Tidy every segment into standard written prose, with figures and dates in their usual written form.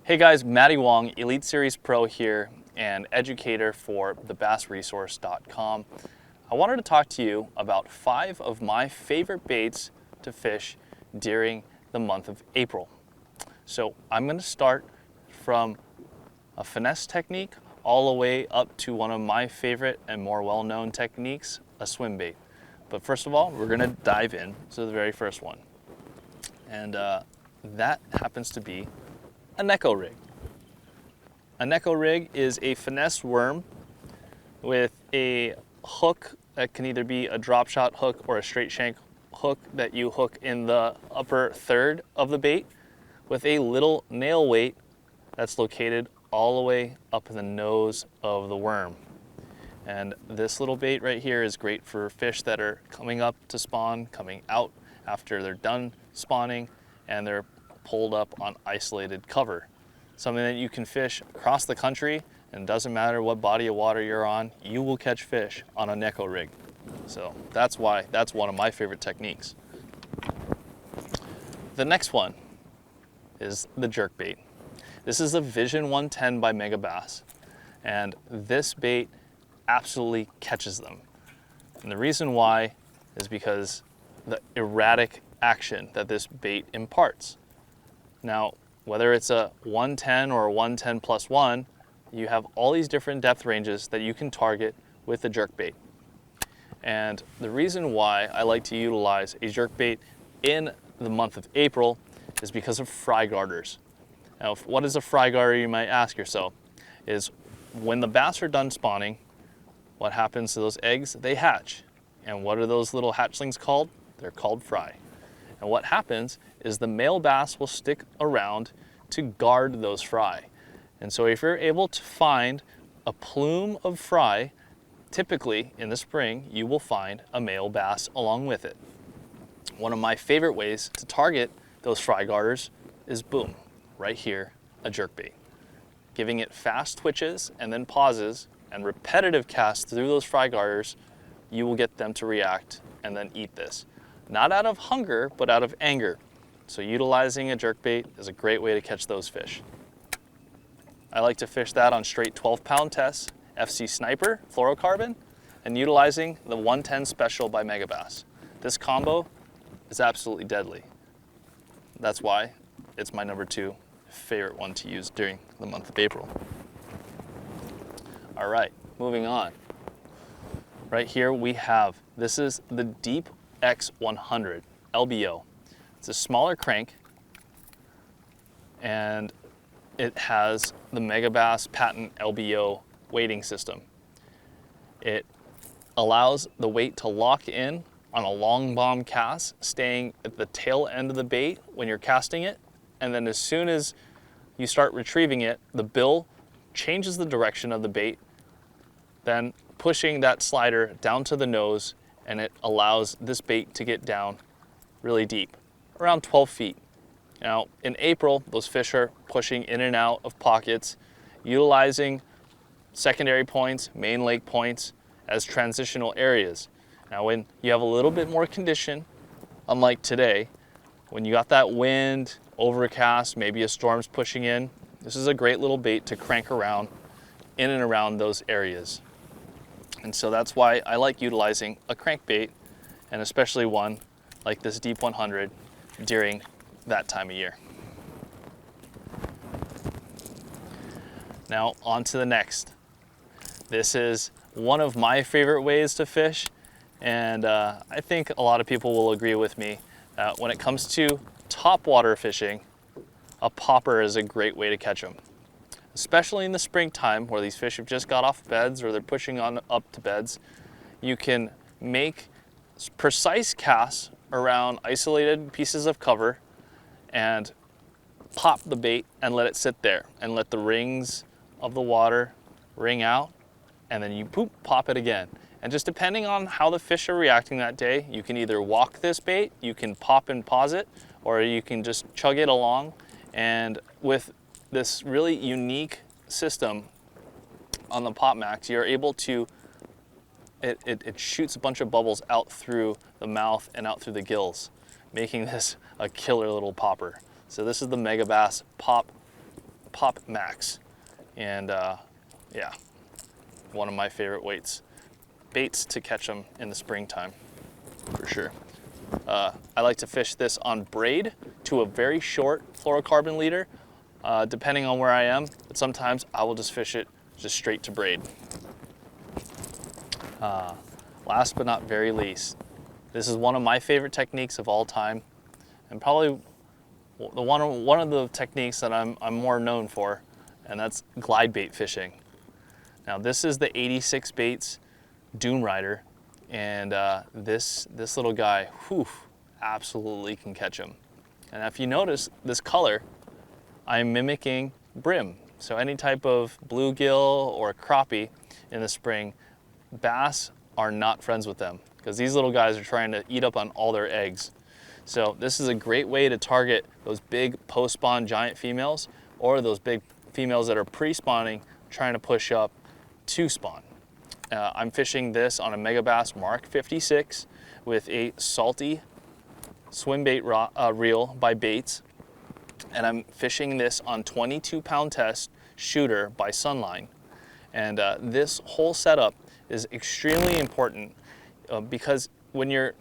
Hey guys, Matty Wong, Elite Series Pro here and educator for the bassresource.com. I wanted to talk to you about 5 of my favorite baits to fish during the month of April. So I'm going to start from a finesse technique all the way up to one of my favorite and more well-known techniques, a swim bait. But first of all, we're going to dive in to the very first one. And that happens to be a Neko rig. A Neko rig is a finesse worm with a hook that can either be a drop shot hook or a straight shank hook that you hook in the upper third of the bait with a little nail weight that's located all the way up in the nose of the worm. And this little bait right here is great for fish that are coming up to spawn, coming out after they're done spawning, and they're pulled up on isolated cover. Something that you can fish across the country, and it doesn't matter what body of water you're on, you will catch fish on a Neko rig. So that's why that's one of my favorite techniques. The next one is the jerkbait. This is the Vision 110 by Megabass, and this bait absolutely catches them. And the reason why is because the erratic action that this bait imparts. Now, whether it's a 110 or a 110 plus 1, you have all these different depth ranges that you can target with the jerkbait. And the reason why I like to utilize a jerkbait in the month of April is because of fry garters. Now, what is a fry garter, you might ask yourself, is when the bass are done spawning, what happens to those eggs? They hatch. And what are those little hatchlings called? They're called fry. And what happens is the male bass will stick around to guard those fry. And so if you're able to find a plume of fry, typically in the spring, you will find a male bass along with it. One of my favorite ways to target those fry garters is boom, right here, a jerkbait. Giving it fast twitches and then pauses and repetitive casts through those fry garters, you will get them to react and then eat this. Not out of hunger, but out of anger. So utilizing a jerkbait is a great way to catch those fish. I like to fish that on straight 12-pound tests, FC Sniper, fluorocarbon, and utilizing the 110 Special by Megabass. This combo is absolutely deadly. That's why it's my number 2 favorite one to use during the month of April. All right, moving on. Right here we have, this is the Deep X100 LBO. It's a smaller crank, and it has the Megabass patent LBO weighting system. It allows the weight to lock in on a long bomb cast, staying at the tail end of the bait when you're casting it, and then as soon as you start retrieving it, the bill changes the direction of the bait, then pushing that slider down to the nose, and it allows this bait to get down really deep, around 12 feet. Now, in April, those fish are pushing in and out of pockets, utilizing secondary points, main lake points as transitional areas. Now, when you have a little bit more condition, unlike today, when you got that wind, overcast, maybe a storm's pushing in, this is a great little bait to crank around in and around those areas. And so that's why I like utilizing a crankbait, and especially one like this Deep 100 during that time of year. Now on to the next. This is one of my favorite ways to fish, and I think a lot of people will agree with me that when it comes to topwater fishing, a popper is a great way to catch them. Especially in the springtime where these fish have just got off beds or they're pushing on up to beds, you can make precise casts around isolated pieces of cover and pop the bait and let it sit there and let the rings of the water ring out, and then you pop it again. And just depending on how the fish are reacting that day, you can either walk this bait, you can pop and pause it, or you can just chug it along. And with this really unique system on the Pop Max, you're able to, it shoots a bunch of bubbles out through the mouth and out through the gills, making this a killer little popper. So this is the Megabass Pop Pop Max. And yeah, one of my favorite baits to catch them in the springtime, for sure. I like to fish this on braid to a very short fluorocarbon leader, depending on where I am, but sometimes I will just fish it just straight to braid. Last but not very least, this is one of my favorite techniques of all time, and probably one of the techniques that I'm more known for, and that's glide bait fishing. Now this is the 86 Baits Doomrider, and this little guy, whew, absolutely can catch them. And if you notice this color, I'm mimicking brim. So any type of bluegill or crappie in the spring, bass are not friends with them because these little guys are trying to eat up on all their eggs. So this is a great way to target those big post-spawn giant females or those big females that are pre-spawning trying to push up to spawn. I'm fishing this on a Megabass Mark 56 with a salty swim bait reel by Baits, and I'm fishing this on 22-pound test shooter by Sunline. And this whole setup is extremely important because when you're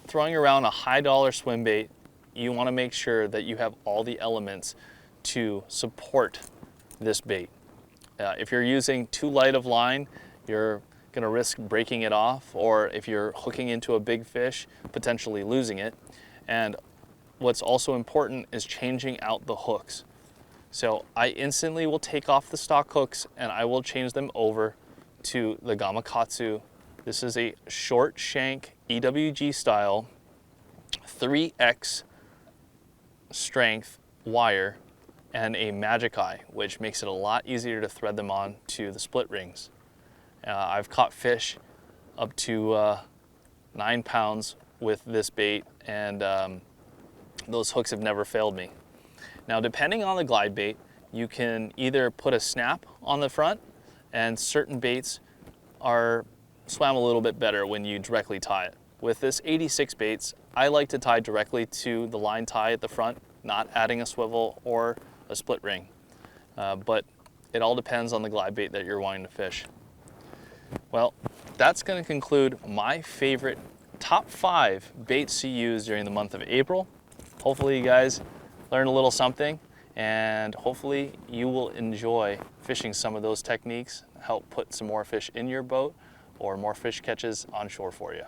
throwing around a high dollar swim bait, you want to make sure that you have all the elements to support this bait. If you're using too light of line, you're going to risk breaking it off, or if you're hooking into a big fish, potentially losing it. And what's also important is changing out the hooks. So I instantly will take off the stock hooks and I will change them over to the Gamakatsu. This is a short shank EWG style 3X strength wire and a magic eye, which makes it a lot easier to thread them on to the split rings. I've caught fish up to 9 pounds with this bait, and those hooks have never failed me. Now, depending on the glide bait, you can either put a snap on the front, and certain baits are swam a little bit better when you directly tie it. With this 86 Baits, I like to tie directly to the line tie at the front, not adding a swivel or a split ring. But it all depends on the glide bait that you're wanting to fish. Well, that's going to conclude my favorite top 5 baits to use during the month of April. Hopefully you guys learned a little something, and hopefully you will enjoy fishing some of those techniques, help put some more fish in your boat or more fish catches on shore for you.